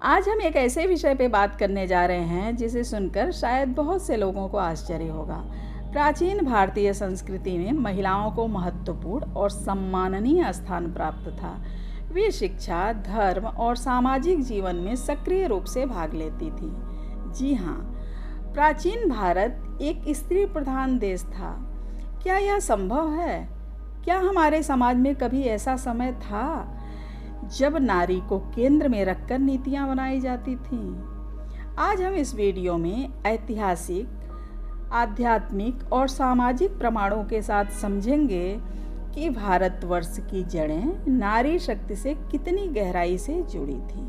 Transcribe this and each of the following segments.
आज हम एक ऐसे विषय पे बात करने जा रहे हैं जिसे सुनकर शायद बहुत से लोगों को आश्चर्य होगा। प्राचीन भारतीय संस्कृति में महिलाओं को महत्वपूर्ण और सम्माननीय स्थान प्राप्त था। वे शिक्षा, धर्म और सामाजिक जीवन में सक्रिय रूप से भाग लेती थी। जी हाँ, प्राचीन भारत एक स्त्री प्रधान देश था। क्या यह संभव है? क्या हमारे समाज में कभी ऐसा समय था जब नारी को केंद्र में रखकर नीतियां बनाई जाती थीं? आज हम इस वीडियो में ऐतिहासिक, आध्यात्मिक और सामाजिक प्रमाणों के साथ समझेंगे कि भारतवर्ष की जड़ें नारी शक्ति से कितनी गहराई से जुड़ी थी।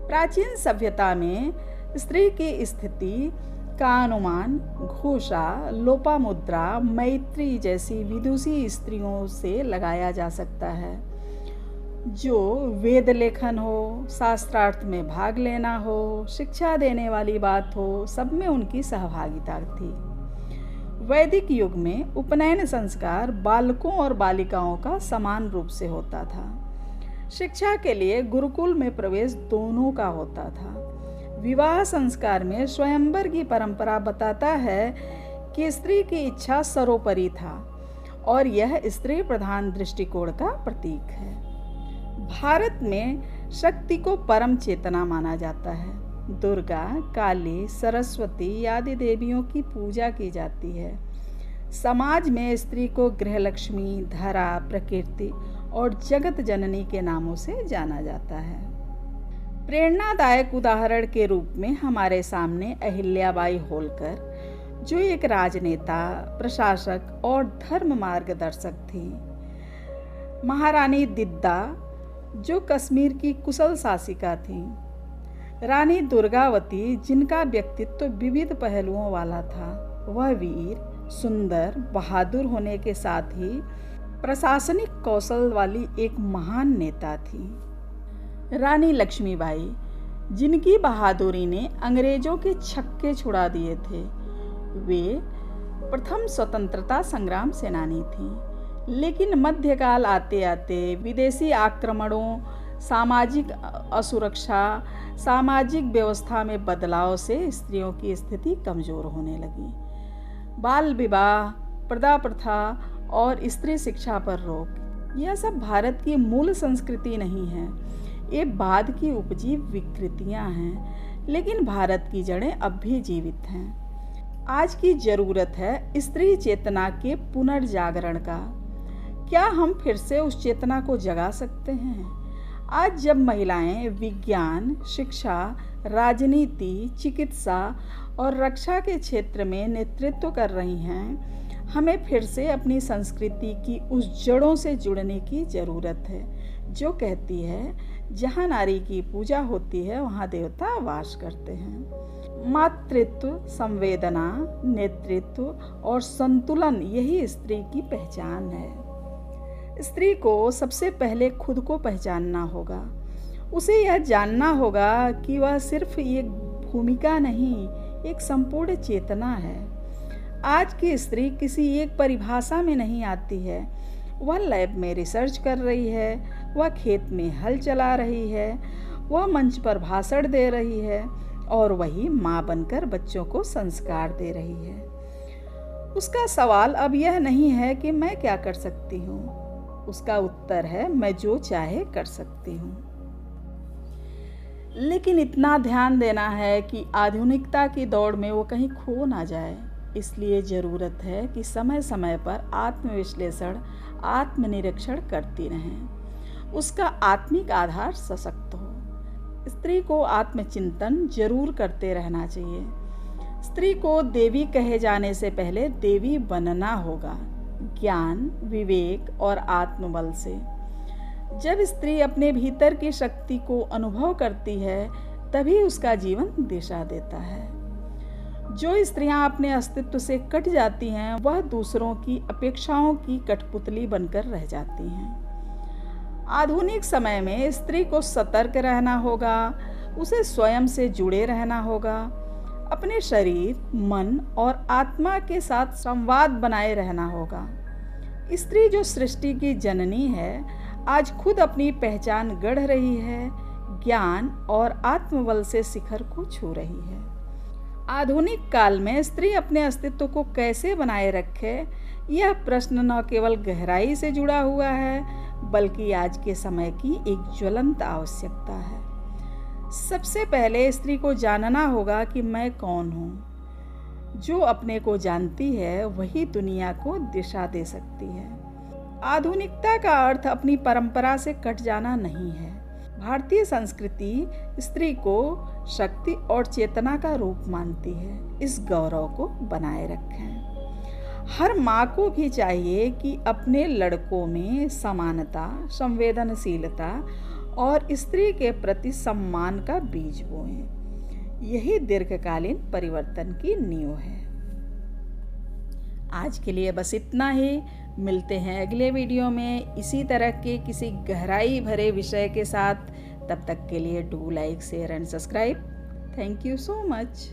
प्राचीन सभ्यता में स्त्री की स्थिति का अनुमान घोषा, लोपामुद्रा, मैत्री जैसी विदुषी स्त्रियों से लगाया जा सकता है, जो वेद लेखन हो, शास्त्रार्थ में भाग लेना हो, शिक्षा देने वाली बात हो, सब में उनकी सहभागिता थी। वैदिक युग में उपनयन संस्कार बालकों और बालिकाओं का समान रूप से होता था। शिक्षा के लिए गुरुकुल में प्रवेश दोनों का होता था। विवाह संस्कार में स्वयंवर की परंपरा बताता है कि स्त्री की इच्छा सर्वोपरि था और यह स्त्री प्रधान दृष्टिकोण का प्रतीक है। भारत में शक्ति को परम चेतना माना जाता है। दुर्गा, काली, सरस्वती आदि देवियों की पूजा की जाती है। समाज में स्त्री को गृहलक्ष्मी, धरा, प्रकृति और जगत जननी के नामों से जाना जाता है। प्रेरणादायक उदाहरण के रूप में हमारे सामने अहिल्याबाई होलकर, जो एक राजनेता, प्रशासक और धर्म मार्गदर्शक थी। महारानी दिद्दा, जो कश्मीर की कुशल शासिका थी। रानी दुर्गावती, जिनका व्यक्तित्व विविध पहलुओं वाला था। वह वीर, सुंदर, बहादुर होने के साथ ही प्रशासनिक कौशल वाली एक महान नेता थी। रानी लक्ष्मीबाई, जिनकी बहादुरी ने अंग्रेजों के छक्के छुड़ा दिए थे। वे प्रथम स्वतंत्रता संग्राम सेनानी थी, लेकिन मध्यकाल आते आते विदेशी आक्रमणों, सामाजिक असुरक्षा, सामाजिक व्यवस्था में बदलाव से स्त्रियों की स्थिति कमजोर होने लगी। बाल विवाह, पर्दा प्रथा और स्त्री शिक्षा पर रोक, यह सब भारत की मूल संस्कृति नहीं है। ये बाद की उपजी विकृतियां हैं, लेकिन भारत की जड़ें अब भी जीवित हैं। आज की जरूरत है स्त्री चेतना के पुनर्जागरण का। क्या हम फिर से उस चेतना को जगा सकते हैं? आज जब महिलाएं विज्ञान, शिक्षा, राजनीति, चिकित्सा और रक्षा के क्षेत्र में नेतृत्व कर रही हैं, हमें फिर से अपनी संस्कृति की उस जड़ों से जुड़ने की ज़रूरत है, जो कहती है जहाँ नारी की पूजा होती है वहाँ देवता वास करते हैं। मातृत्व, संवेदना, नेतृत्व और संतुलन, यही स्त्री की पहचान है। स्त्री को सबसे पहले खुद को पहचानना होगा। उसे यह जानना होगा कि वह सिर्फ एक भूमिका नहीं, एक संपूर्ण चेतना है। आज की स्त्री किसी एक परिभाषा में नहीं आती है। वह लैब में रिसर्च कर रही है, वह खेत में हल चला रही है, वह मंच पर भाषण दे रही है और वही माँ बनकर बच्चों को संस्कार दे रही है। उसका सवाल अब यह नहीं है कि मैं क्या कर सकती हूँ, उसका उत्तर है मैं जो चाहे कर सकती हूँ। लेकिन इतना ध्यान देना है कि आधुनिकता की दौड़ में वो कहीं खो ना जाए। इसलिए ज़रूरत है कि समय समय पर आत्मविश्लेषण, आत्मनिरीक्षण करती रहें। उसका आत्मिक आधार सशक्त हो। स्त्री को आत्मचिंतन जरूर करते रहना चाहिए। स्त्री को देवी कहे जाने से पहले देवी बनना होगा, ज्ञान, विवेक और आत्मबल से। जब स्त्री अपने भीतर की शक्ति को अनुभव करती है, तभी उसका जीवन दिशा देता है। जो स्त्रियां अपने अस्तित्व से कट जाती हैं, वह दूसरों की अपेक्षाओं की कठपुतली बनकर रह जाती हैं। आधुनिक समय में स्त्री को सतर्क रहना होगा, उसे स्वयं से जुड़े रहना होगा, अपने शरीर, मन और आत्मा के साथ संवाद बनाए रहना होगा। स्त्री जो सृष्टि की जननी है, आज खुद अपनी पहचान गढ़ रही है, ज्ञान और आत्मबल से शिखर को छू रही है। आधुनिक काल में स्त्री अपने अस्तित्व को कैसे बनाए रखे, यह प्रश्न न केवल गहराई से जुड़ा हुआ है बल्कि आज के समय की एक ज्वलंत आवश्यकता है। सबसे पहले स्त्री को जानना होगा कि मैं कौन हूँ। जो अपने को जानती है वही दुनिया को दिशा दे सकती है। आधुनिकता का अर्थ अपनी परंपरा से कट जाना नहीं है। भारतीय संस्कृति स्त्री को शक्ति और चेतना का रूप मानती है। इस गौरव को बनाए रखें। हर माँ को भी चाहिए कि अपने लड़कों में समानता, संवेदनशीलता और स्त्री के प्रति सम्मान का बीज बोएं। यही दीर्घकालीन परिवर्तन की नींव है। आज के लिए बस इतना ही। मिलते हैं अगले वीडियो में इसी तरह के किसी गहराई भरे विषय के साथ। तब तक के लिए do like, share and subscribe. Thank you so much.